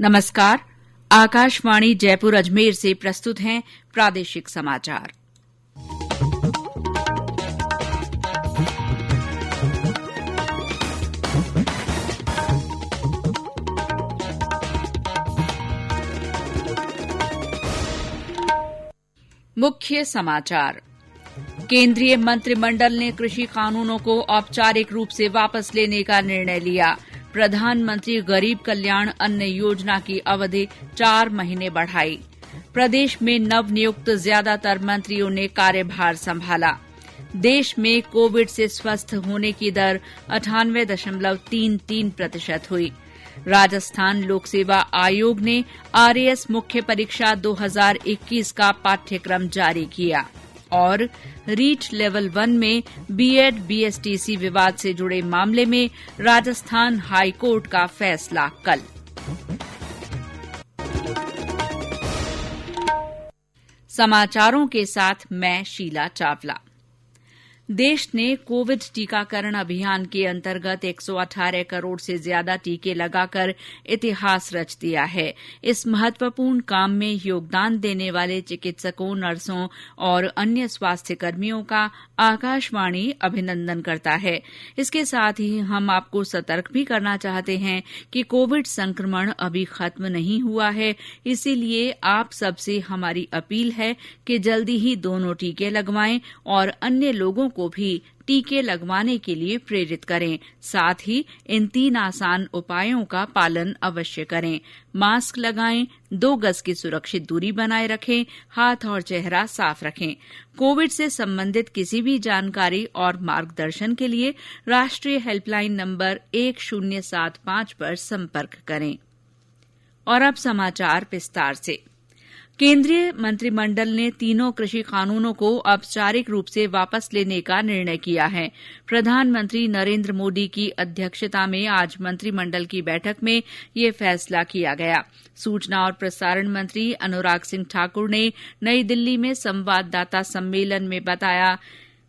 नमस्कार। आकाशवाणी जयपुर अजमेर से प्रस्तुत हैं प्रादेशिक समाचार। मुख्य समाचार। केंद्रीय मंत्रिमंडल ने कृषि कानूनों को औपचारिक रूप से वापस लेने का निर्णय लिया। प्रधानमंत्री गरीब कल्याण अन्न योजना की अवधि 4 महीने बढ़ाई। प्रदेश में नवनियुक्त ज्यादातर मंत्रियों ने कार्यभार संभाला। देश में कोविड से स्वस्थ होने की दर 98.33% हुई। राजस्थान लोक सेवा आयोग ने आरएएस मुख्य परीक्षा 2021 का पाठ्यक्रम जारी किया। और रीट लेवल 1 में बीएड बीएसटीसी विवाद से जुड़े मामले में राजस्थान हाईकोर्ट का फैसला कल। समाचारों के साथ मैं शीला चावला। देश ने कोविड टीकाकरण अभियान के अंतर्गत 118 करोड़ से ज्यादा टीके लगाकर इतिहास रच दिया है। इस महत्वपूर्ण काम में योगदान देने वाले चिकित्सकों, नर्सों और अन्य स्वास्थ्य कर्मियों का आकाशवाणी अभिनंदन करता है। इसके साथ ही हम आपको सतर्क भी करना चाहते हैं कि कोविड संक्रमण अभी खत्म नहीं हुआ है। इसीलिए आप सबसे हमारी अपील है कि जल्दी ही दोनों टीके लगवाएं और अन्य लोगों को भी टीके लगवाने के लिए प्रेरित करें। साथ ही इन 3 आसान उपायों का पालन अवश्य करें। मास्क लगाएं, 2 गज की सुरक्षित दूरी बनाए रखें, हाथ और चेहरा साफ रखें। कोविड से संबंधित किसी भी जानकारी और मार्गदर्शन के लिए राष्ट्रीय हेल्पलाइन नंबर 1075 पर संपर्क करें। और अब समाचार विस्तार से। केंद्रीय मंत्रिमंडल ने तीनों कृषि कानूनों को औपचारिक रूप से वापस लेने का निर्णय किया है। प्रधानमंत्री नरेंद्र मोदी की अध्यक्षता में आज मंत्रिमंडल की बैठक में ये फैसला किया गया। सूचना और प्रसारण मंत्री अनुराग सिंह ठाकुर ने नई दिल्ली में संवाददाता सम्मेलन में बताया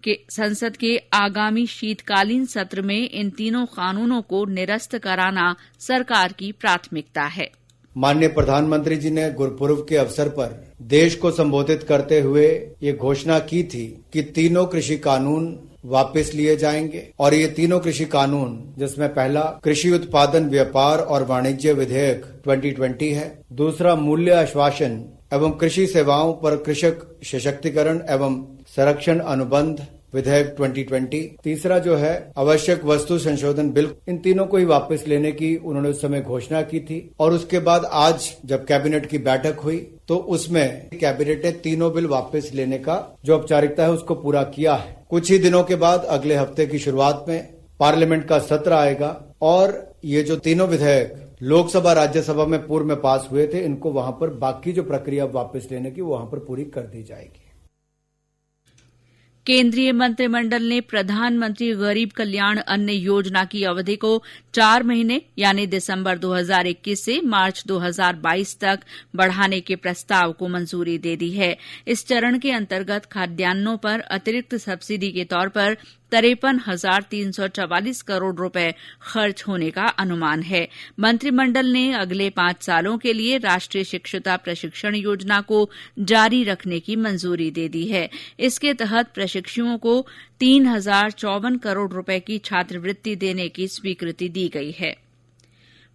कि संसद के आगामी शीतकालीन सत्र में इन तीनों कानूनों को निरस्त कराना सरकार की प्राथमिकता है। माननीय प्रधानमंत्री जी ने गुरुपुरब के अवसर पर देश को संबोधित करते हुए ये घोषणा की थी कि तीनों कृषि कानून वापस लिए जाएंगे और ये तीनों कृषि कानून, जिसमें पहला कृषि उत्पादन व्यापार और वाणिज्य विधेयक 2020 है, दूसरा मूल्य आश्वासन एवं कृषि सेवाओं पर कृषक सशक्तिकरण एवं संरक्षण अनुबंध विधेयक 2020, तीसरा जो है आवश्यक वस्तु संशोधन बिल, इन तीनों को ही वापस लेने की उन्होंने उस समय घोषणा की थी। और उसके बाद आज जब कैबिनेट की बैठक हुई तो उसमें कैबिनेट ने तीनों बिल वापस लेने का जो औपचारिकता है उसको पूरा किया है। कुछ ही दिनों के बाद अगले हफ्ते की शुरुआत में पार्लियामेंट का सत्र आएगा और ये जो तीनों विधेयक लोकसभा राज्यसभा में पूर्व में पास हुए थे, इनको वहां पर बाकी जो प्रक्रिया वापस लेने की वहां पर पूरी कर दी जाएगी। केंद्रीय मंत्रिमंडल ने प्रधानमंत्री गरीब कल्याण अन्न योजना की अवधि को 4 महीने यानी दिसंबर 2021 से मार्च 2022 तक बढ़ाने के प्रस्ताव को मंजूरी दे दी है। इस चरण के अंतर्गत खाद्यान्नों पर अतिरिक्त सब्सिडी के तौर पर 53,344 करोड़ रुपए खर्च होने का अनुमान है। मंत्रिमंडल ने अगले 5 सालों के लिए राष्ट्रीय शिक्षुता प्रशिक्षण योजना को जारी रखने की मंजूरी दे दी है। इसके तहत प्रशिक्षुओं को 3,054 करोड़ रुपए की छात्रवृत्ति देने की स्वीकृति दी गई है।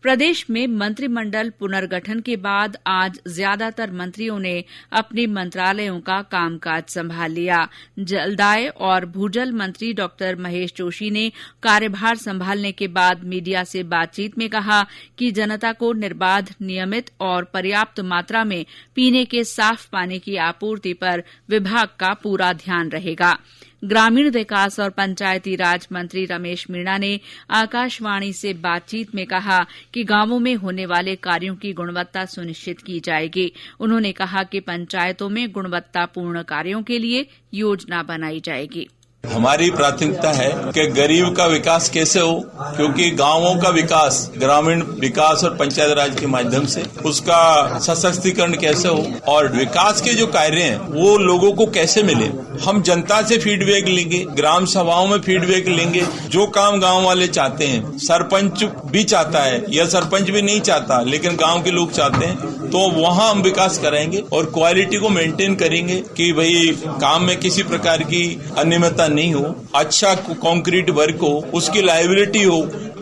प्रदेश में मंत्रिमंडल पुनर्गठन के बाद आज ज्यादातर मंत्रियों ने अपने मंत्रालयों का कामकाज संभाल लिया। जलदाय और भूजल मंत्री डॉ महेश जोशी ने कार्यभार संभालने के बाद मीडिया से बातचीत में कहा कि जनता को निर्बाध, नियमित और पर्याप्त मात्रा में पीने के साफ पानी की आपूर्ति पर विभाग का पूरा ध्यान रहेगा। ग्रामीण विकास और पंचायती राज मंत्री रमेश मीणा ने आकाशवाणी से बातचीत में कहा कि गांवों में होने वाले कार्यों की गुणवत्ता सुनिश्चित की जाएगी। उन्होंने कहा कि पंचायतों में गुणवत्तापूर्ण कार्यों के लिए योजना बनाई जाएगी। हमारी प्राथमिकता है कि गरीब का विकास कैसे हो, क्योंकि गांवों का विकास ग्रामीण विकास और पंचायत राज के माध्यम से उसका सशक्तिकरण कैसे हो और विकास के जो कार्य हैं वो लोगों को कैसे मिले। हम जनता से फीडबैक लेंगे, ग्राम सभाओं में फीडबैक लेंगे। जो काम गांव वाले चाहते हैं, सरपंच भी चाहता है या सरपंच भी नहीं चाहता लेकिन गांव के लोग चाहते हैं, तो वहां हम विकास कराएंगे और क्वालिटी को मेंटेन करेंगे कि भाई काम में किसी प्रकार की अनियमितता नहीं हो, अच्छा कंक्रीट वर्क हो, उसकी लायबिलिटी हो।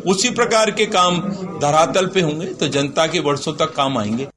उसी प्रकार के काम धरातल पे होंगे तो जनता के वर्षों तक काम आएंगे।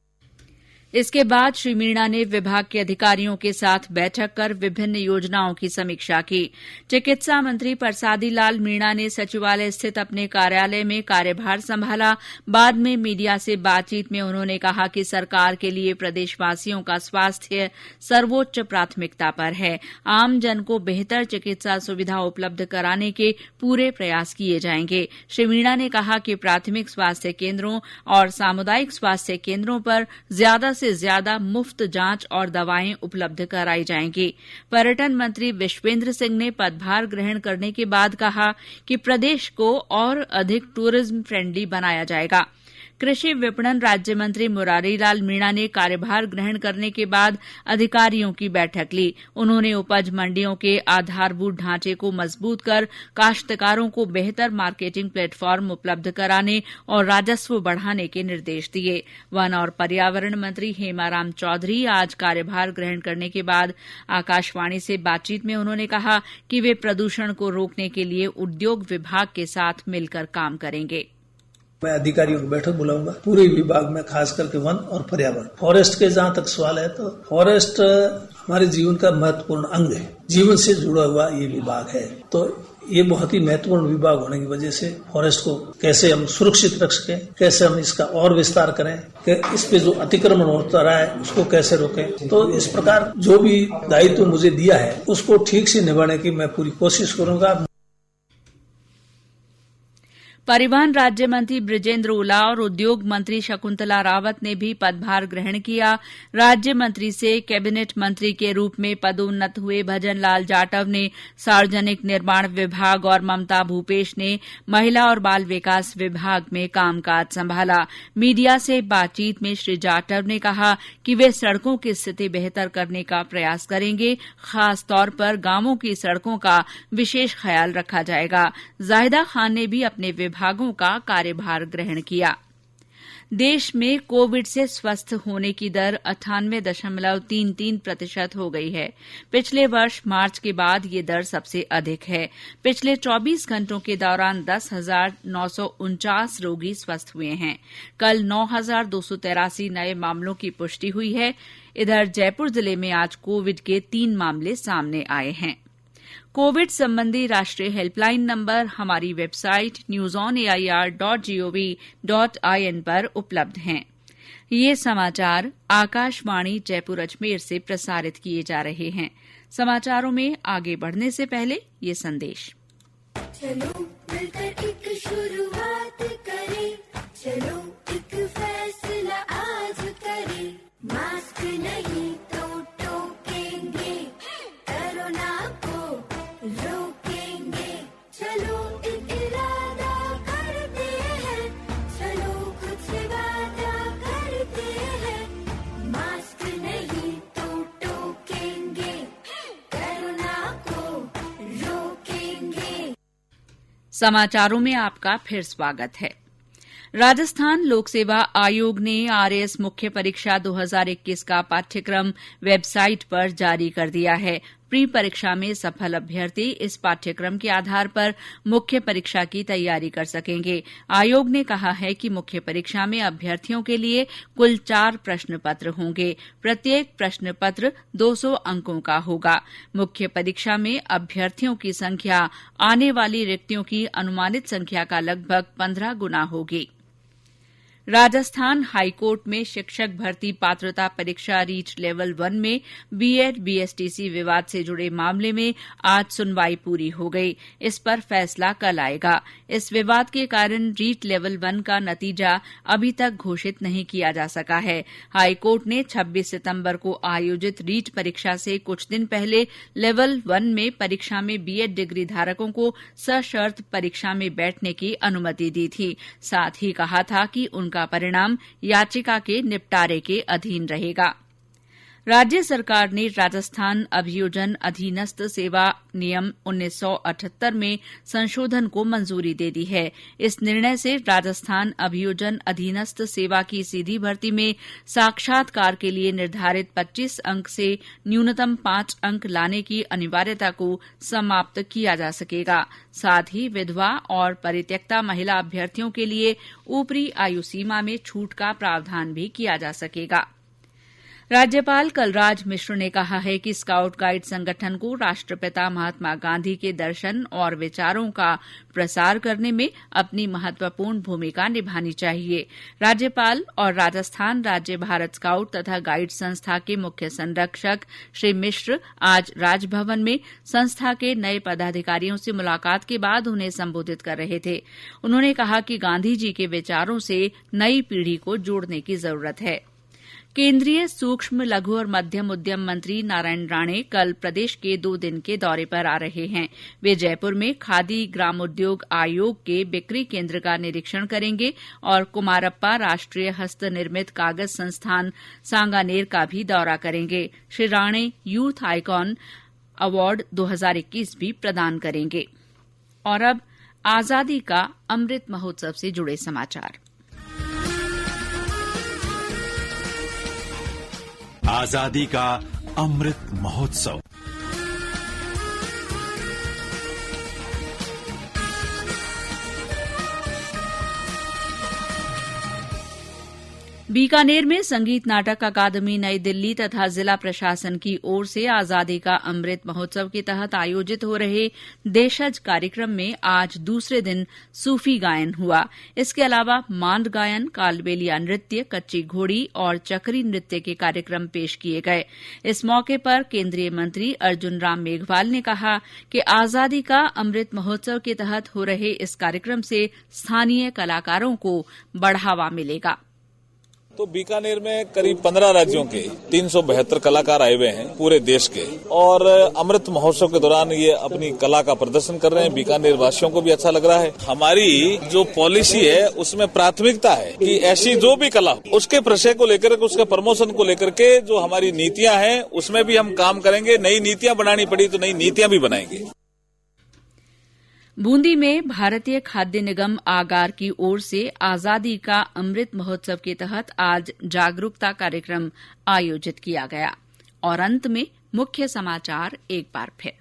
इसके बाद श्री मीणा ने विभाग के अधिकारियों के साथ बैठक कर विभिन्न योजनाओं की समीक्षा की। चिकित्सा मंत्री परसादी लाल मीणा ने सचिवालय स्थित अपने कार्यालय में कार्यभार संभाला। बाद में मीडिया से बातचीत में उन्होंने कहा कि सरकार के लिए प्रदेशवासियों का स्वास्थ्य सर्वोच्च प्राथमिकता पर है। आमजन को बेहतर चिकित्सा सुविधा उपलब्ध कराने के पूरे प्रयास किए जाएंगे। श्री मीणा ने कहा कि प्राथमिक स्वास्थ्य केन्द्रों और सामुदायिक स्वास्थ्य केन्द्रों पर ज्यादा से ज्यादा मुफ्त जांच और दवाएं उपलब्ध कराई जाएंगी। पर्यटन मंत्री विश्वेन्द्र सिंह ने पदभार ग्रहण करने के बाद कहा कि प्रदेश को और अधिक टूरिज्म फ्रेंडली बनाया जाएगा। कृषि विपणन राज्य मंत्री मुरारी लाल मीणा ने कार्यभार ग्रहण करने के बाद अधिकारियों की बैठक ली। उन्होंने उपज मंडियों के आधारभूत ढांचे को मजबूत कर काश्तकारों को बेहतर मार्केटिंग प्लेटफॉर्म उपलब्ध कराने और राजस्व बढ़ाने के निर्देश दिए। वन और पर्यावरण मंत्री हेमाराम चौधरी आज कार्यभार ग्रहण करने के बाद आकाशवाणी से बातचीत में उन्होंने कहा कि वे प्रदूषण को रोकने के लिए उद्योग विभाग के साथ मिलकर काम करेंगे। मैं अधिकारियों की बैठक बुलाऊंगा पूरे विभाग में, खास करके वन और पर्यावरण। फॉरेस्ट के जहां तक सवाल है तो फॉरेस्ट हमारे जीवन का महत्वपूर्ण अंग है, जीवन से जुड़ा हुआ ये विभाग है। तो ये बहुत ही महत्वपूर्ण विभाग होने की वजह से फॉरेस्ट को कैसे हम सुरक्षित रख सकें, कैसे हम इसका और विस्तार करें, कि इस पे जो अतिक्रमण होता रहा है उसको कैसे रोकें। तो इस प्रकार जो भी दायित्व मुझे दिया है उसको ठीक से निभाने की मैं पूरी कोशिश करूंगा। परिवहन राज्य मंत्री बृजेंद्र ओला और उद्योग मंत्री शकुंतला रावत ने भी पदभार ग्रहण किया। राज्य मंत्री से कैबिनेट मंत्री के रूप में पदोन्नत हुए भजन लाल जाटव ने सार्वजनिक निर्माण विभाग और ममता भूपेश ने महिला और बाल विकास विभाग में कामकाज संभाला। मीडिया से बातचीत में श्री जाटव ने कहा कि वे सड़कों की स्थिति बेहतर करने का प्रयास करेंगे। खास तौर पर गांवों की सड़कों का विशेष ख्याल रखा जाएगा। जाहिदा खान ने भी अपने विभागों का कार्यभार ग्रहण किया। देश में कोविड से स्वस्थ होने की दर 98.33% हो गई है। पिछले वर्ष मार्च के बाद ये दर सबसे अधिक है। पिछले 24 घंटों के दौरान 10,949 रोगी स्वस्थ हुए हैं। कल 9,283 नए मामलों की पुष्टि हुई है। इधर जयपुर जिले में आज कोविड के 3 मामले सामने आए हैं। कोविड संबंधी राष्ट्रीय हेल्पलाइन नंबर हमारी वेबसाइट newsonair.gov.in पर उपलब्ध हैं। ये समाचार आकाशवाणी जयपुर अजमेर से प्रसारित किए जा रहे हैं। समाचारों में आगे बढ़ने से पहले ये संदेश। चलो मिलकर एक शुरुआत करें, चलो एक फैसला आज करें, मास्क नहीं तो टोकेंगे, कोरोना को रोकेंगे, चलो एक इरादा करते हैं, चलो कुछ वादा करते हैं, मास्क नहीं तो टोकेंगे, कोरोना को रोकेंगे। समाचारों में आपका फिर स्वागत है। राजस्थान लोक सेवा आयोग ने आरएएस मुख्य परीक्षा 2021 का पाठ्यक्रम वेबसाइट पर जारी कर दिया है। प्री परीक्षा में सफल अभ्यर्थी इस पाठ्यक्रम के आधार पर मुख्य परीक्षा की तैयारी कर सकेंगे। आयोग ने कहा है कि मुख्य परीक्षा में अभ्यर्थियों के लिए कुल 4 प्रश्न पत्र होंगे। प्रत्येक प्रश्न पत्र 200 अंकों का होगा। मुख्य परीक्षा में अभ्यर्थियों की संख्या आने वाली रिक्तियों की अनुमानित संख्या का लगभग 15 गुना होगी। राजस्थान हाईकोर्ट में शिक्षक भर्ती पात्रता परीक्षा रीट लेवल 1 में बीएड बीएसटीसी विवाद से जुड़े मामले में आज सुनवाई पूरी हो गई। इस पर फैसला कल आएगा। इस विवाद के कारण रीट लेवल 1 का नतीजा अभी तक घोषित नहीं किया जा सका है। हाईकोर्ट ने 26 सितंबर को आयोजित रीट परीक्षा से कुछ दिन पहले लेवल 1 में परीक्षा में बीएड डिग्री धारकों को सशर्त परीक्षा में बैठने की अनुमति दी थी। साथ ही कहा था कि उनका परिणाम याचिका के निपटारे के अधीन रहेगा। राज्य सरकार ने राजस्थान अभियोजन अधीनस्थ सेवा नियम 1978 में संशोधन को मंजूरी दे दी है। इस निर्णय से राजस्थान अभियोजन अधीनस्थ सेवा की सीधी भर्ती में साक्षात्कार के लिए निर्धारित 25 अंक से न्यूनतम 5 अंक लाने की अनिवार्यता को समाप्त किया जा सकेगा। साथ ही विधवा और परित्यक्ता महिला अभ्यर्थियों के लिए ऊपरी आयु सीमा में छूट का प्रावधान भी किया जा सकेगा। राज्यपाल कलराज मिश्र ने कहा है कि स्काउट गाइड संगठन को राष्ट्रपिता महात्मा गांधी के दर्शन और विचारों का प्रसार करने में अपनी महत्वपूर्ण भूमिका निभानी चाहिए। राज्यपाल और राजस्थान राज्य भारत स्काउट तथा गाइड संस्था के मुख्य संरक्षक श्री मिश्र आज राजभवन में संस्था के नए पदाधिकारियों से मुलाकात के बाद उन्हें संबोधित कर रहे थे। उन्होंने कहा कि गांधी जी के विचारों से नई पीढ़ी को जोड़ने की जरूरत है। केंद्रीय सूक्ष्म लघु और मध्यम उद्यम मंत्री नारायण राणे कल प्रदेश के 2 दिन के दौरे पर आ रहे हैं। वे जयपुर में खादी ग्रामोद्योग आयोग के बिक्री केंद्र का निरीक्षण करेंगे और कुमारप्पा राष्ट्रीय हस्तनिर्मित कागज संस्थान सांगानेर का भी दौरा करेंगे। Shri Rane youth icon award 2021 भी प्रदान करेंगे। और अब आजादी का अमृत महोत्सव से जुड़े समाचार। आजादी का अमृत महोत्सव। बीकानेर में संगीत नाटक अकादमी नई दिल्ली तथा जिला प्रशासन की ओर से आजादी का अमृत महोत्सव के तहत आयोजित हो रहे देशज कार्यक्रम में आज दूसरे दिन सूफी गायन हुआ। इसके अलावा मांद गायन, कालबेलिया नृत्य, कच्ची घोड़ी और चक्री नृत्य के कार्यक्रम पेश किए गए। इस मौके पर केंद्रीय मंत्री अर्जुन राम मेघवाल ने कहा कि आजादी का अमृत महोत्सव के तहत हो रहे इस कार्यक्रम से स्थानीय कलाकारों को बढ़ावा मिलेगा। तो बीकानेर में करीब 15 राज्यों के 372 कलाकार आए हुए हैं पूरे देश के, और अमृत महोत्सव के दौरान ये अपनी कला का प्रदर्शन कर रहे हैं। बीकानेर वासियों को भी अच्छा लग रहा है। हमारी जो पॉलिसी है उसमें प्राथमिकता है कि ऐसी जो भी कला उसके प्रशय को लेकर के, उसके प्रमोशन को लेकर के जो हमारी नीतियां हैं उसमें भी हम काम करेंगे। नई नीतियां बनानी पड़ी तो नई नीतियां भी बनाएंगे। बूंदी में भारतीय खाद्य निगम आगार की ओर से आजादी का अमृत महोत्सव के तहत आज जागरूकता कार्यक्रम आयोजित किया गया। और अंत में मुख्य समाचार एक बार फिर।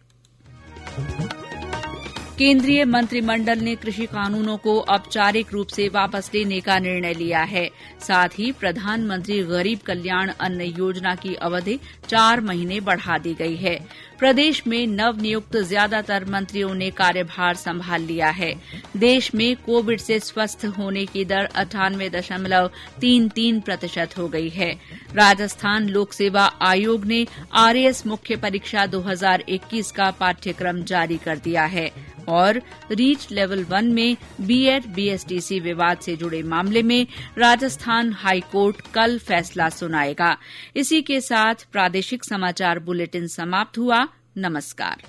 केंद्रीय मंत्रिमंडल ने कृषि कानूनों को औपचारिक रूप से वापस लेने का निर्णय लिया है। साथ ही प्रधानमंत्री गरीब कल्याण अन्न योजना की अवधि 4 महीने बढ़ा दी गई है। प्रदेश में नवनियुक्त ज्यादातर मंत्रियों ने कार्यभार संभाल लिया है। देश में कोविड से स्वस्थ होने की दर 98.33% हो गई है। राजस्थान लोक सेवा आयोग ने आरएएस मुख्य परीक्षा 2021 का पाठ्यक्रम जारी कर दिया है। और रीट लेवल 1 में बीएड बीएसटीसी विवाद से जुड़े मामले में राजस्थान हाईकोर्ट कल फैसला सुनाएगा। इसी के साथ प्रादेशिक समाचार बुलेटिन समाप्त हुआ। नमस्कार।